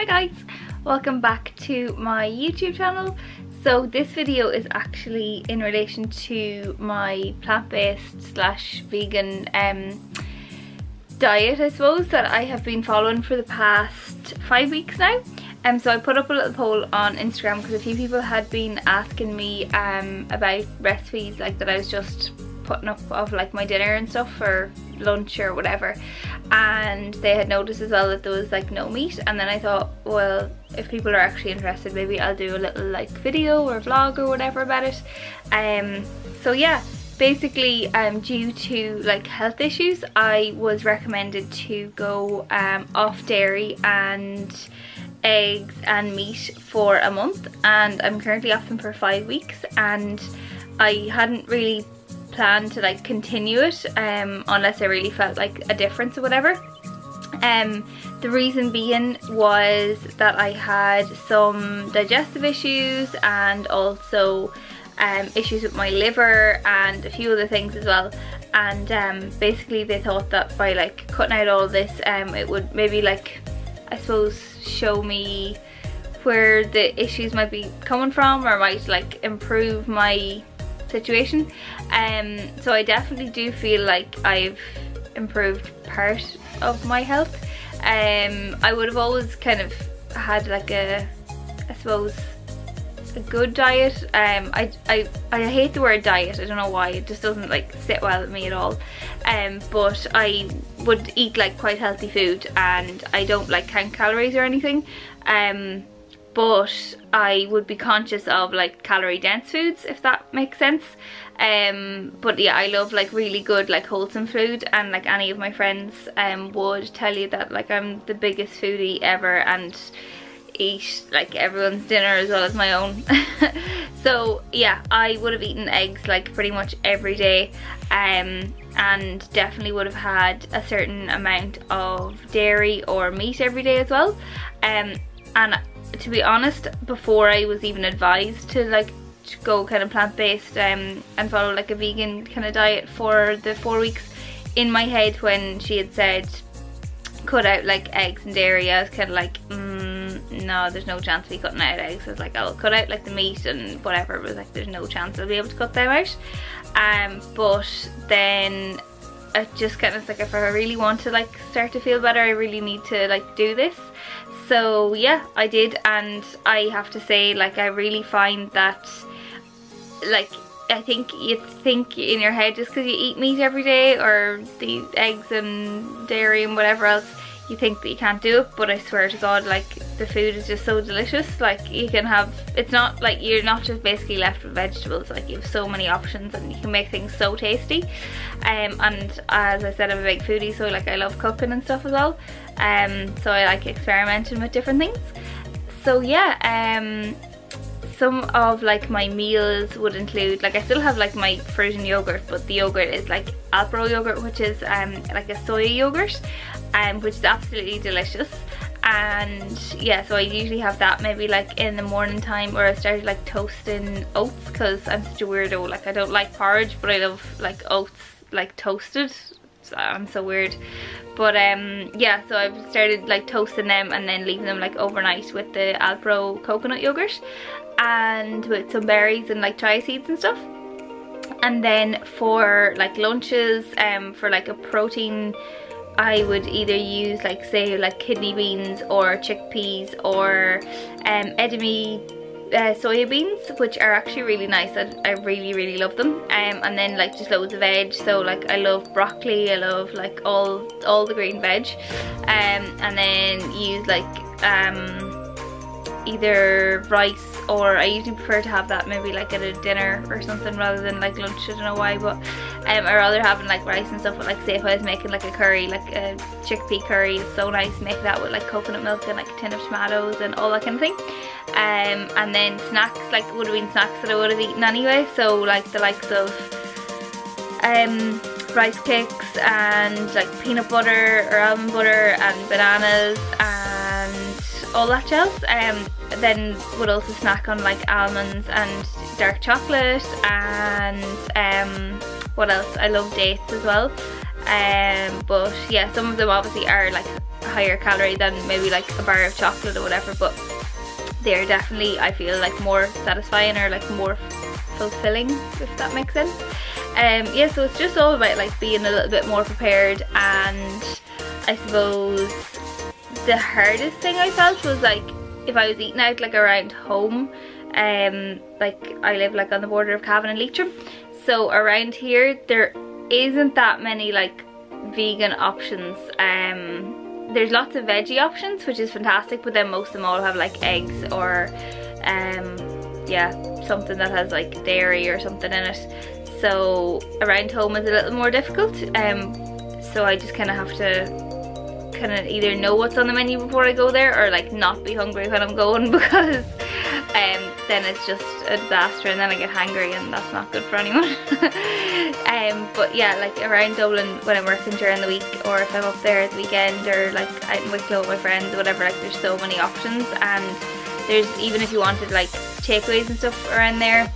Hi guys, welcome back to my YouTube channel. So this video is actually in relation to my plant-based slash vegan diet, I suppose, that I have been following for the past 5 weeks now. So I put up a little poll on Instagram because a few people had been asking me about recipes like that I was just putting up of like my dinner and stuff for lunch or whatever, and they had noticed as well that there was like no meat, and then I thought, well, if people are actually interested, maybe I'll do a little like video or vlog or whatever about it. So yeah, basically due to like health issues, I was recommended to go off dairy and eggs and meat for a month, and I'm currently off them for 5 weeks, and I hadn't really planned to like continue it unless I really felt like a difference or whatever. The reason being was that I had some digestive issues and also issues with my liver and a few other things as well, and basically they thought that by like cutting out all this it would maybe like, I suppose, show me where the issues might be coming from, or might like improve my situation. So I definitely do feel like I've improved part of my health. I would have always kind of had like a, I suppose, a good diet. I hate the word diet, I don't know why, it just doesn't like sit well with me at all. But I would eat like quite healthy food, and I don't like count calories or anything. But I would be conscious of like calorie dense foods, if that makes sense. But yeah, I love like really good like wholesome food, and like any of my friends would tell you that like I'm the biggest foodie ever and eat like everyone's dinner as well as my own. So yeah, I would have eaten eggs like pretty much every day, and definitely would have had a certain amount of dairy or meat every day as well. And to be honest, before I was even advised to like go kind of plant-based and follow like a vegan kind of diet for the 4 weeks, in my head when she had said cut out like eggs and dairy, I was kind of like, no, there's no chance of me cutting out eggs. I was like, I'll cut out like the meat and whatever. It was like, there's no chance I'll be able to cut them out. But then I just kind of like, if I really want to like start to feel better, I really need to like do this. So yeah, I did, and I have to say, like, I really find that, like, I think you think in your head just because you eat meat every day or the eggs and dairy and whatever else, you think that you can't do it, but I swear to God, like, the food is just so delicious. Like, you can have, it's not like you're not just basically left with vegetables, like you have so many options and you can make things so tasty. And as I said, I'm a big foodie, so like I love cooking and stuff as well. So I like experimenting with different things. So yeah, some of like my meals would include, like, I still have like my fruit and yogurt, but the yogurt is like Alpro yogurt, which is like a soya yogurt, which is absolutely delicious. And yeah, so I usually have that maybe like in the morning time, or I started like toasting oats because I'm such a weirdo. Like, I don't like porridge, but I love like oats like toasted. So I'm so weird. But yeah, so I've started like toasting them and then leaving them like overnight with the Alpro coconut yogurt, and with some berries and like chia seeds and stuff. And then for like lunches, for like a protein, I would either use like, say, like kidney beans or chickpeas or edamame soya beans, which are actually really nice. I really love them. And then like just loads of veg, so like I love broccoli, I love like all the green veg, and then use like either rice, or I usually prefer to have that maybe like at a dinner or something rather than like lunch. I don't know why, but I'd rather having like rice and stuff. But like, say if I was making like a curry, like a chickpea curry, it's so nice, make that with like coconut milk and like a tin of tomatoes and all that kind of thing. And then snacks, like, would have been snacks that I would have eaten anyway, so like the likes of rice cakes and like peanut butter or almond butter and bananas and all that jazz. Then would also snack on like almonds and dark chocolate, and what else, I love dates as well. But yeah, some of them obviously are like higher calorie than maybe like a bar of chocolate or whatever, but they're definitely, I feel like, more satisfying or like more fulfilling, if that makes sense. Yeah, so it's just all about like being a little bit more prepared. And I suppose the hardest thing I felt was like if I was eating out like around home, like I live like on the border of Cavan and Leitrim, so around here there isn't that many like vegan options. There's lots of veggie options, which is fantastic, but then most of them all have like eggs or yeah, something that has like dairy or something in it. So around home is a little more difficult, so I just kind of have to kind of either know what's on the menu before I go there, or like not be hungry when I'm going, because then it's just a disaster and then I get hangry, and that's not good for anyone. But yeah, like around Dublin when I'm working during the week, or if I'm up there at the weekend, or like out in Wicklow with my friends or whatever, like there's so many options. And there's, even if you wanted like takeaways and stuff around there,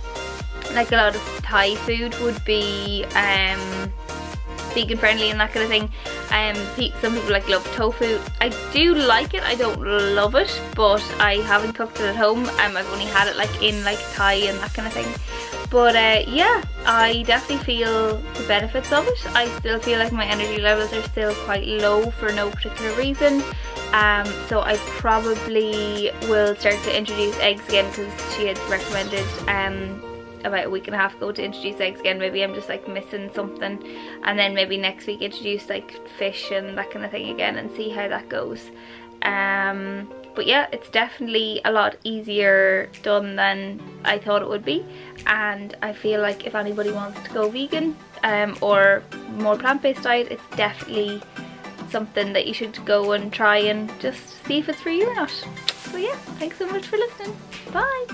like a lot of Thai food would be vegan friendly and that kind of thing. Some people like love tofu. I do like it, I don't love it, but I haven't cooked it at home. I've only had it like in like Thai and that kind of thing. But yeah, I definitely feel the benefits of it. I still feel like my energy levels are still quite low for no particular reason. So I probably will start to introduce eggs again, because she had recommended about a week and a half ago to introduce eggs again. Maybe I'm just like missing something, and then maybe next week introduce like fish and that kind of thing again, and see how that goes. But yeah, it's definitely a lot easier done than I thought it would be, and I feel like if anybody wants to go vegan or more plant-based diet, it's definitely something that you should go and try and just see if it's for you or not. So yeah, thanks so much for listening. Bye.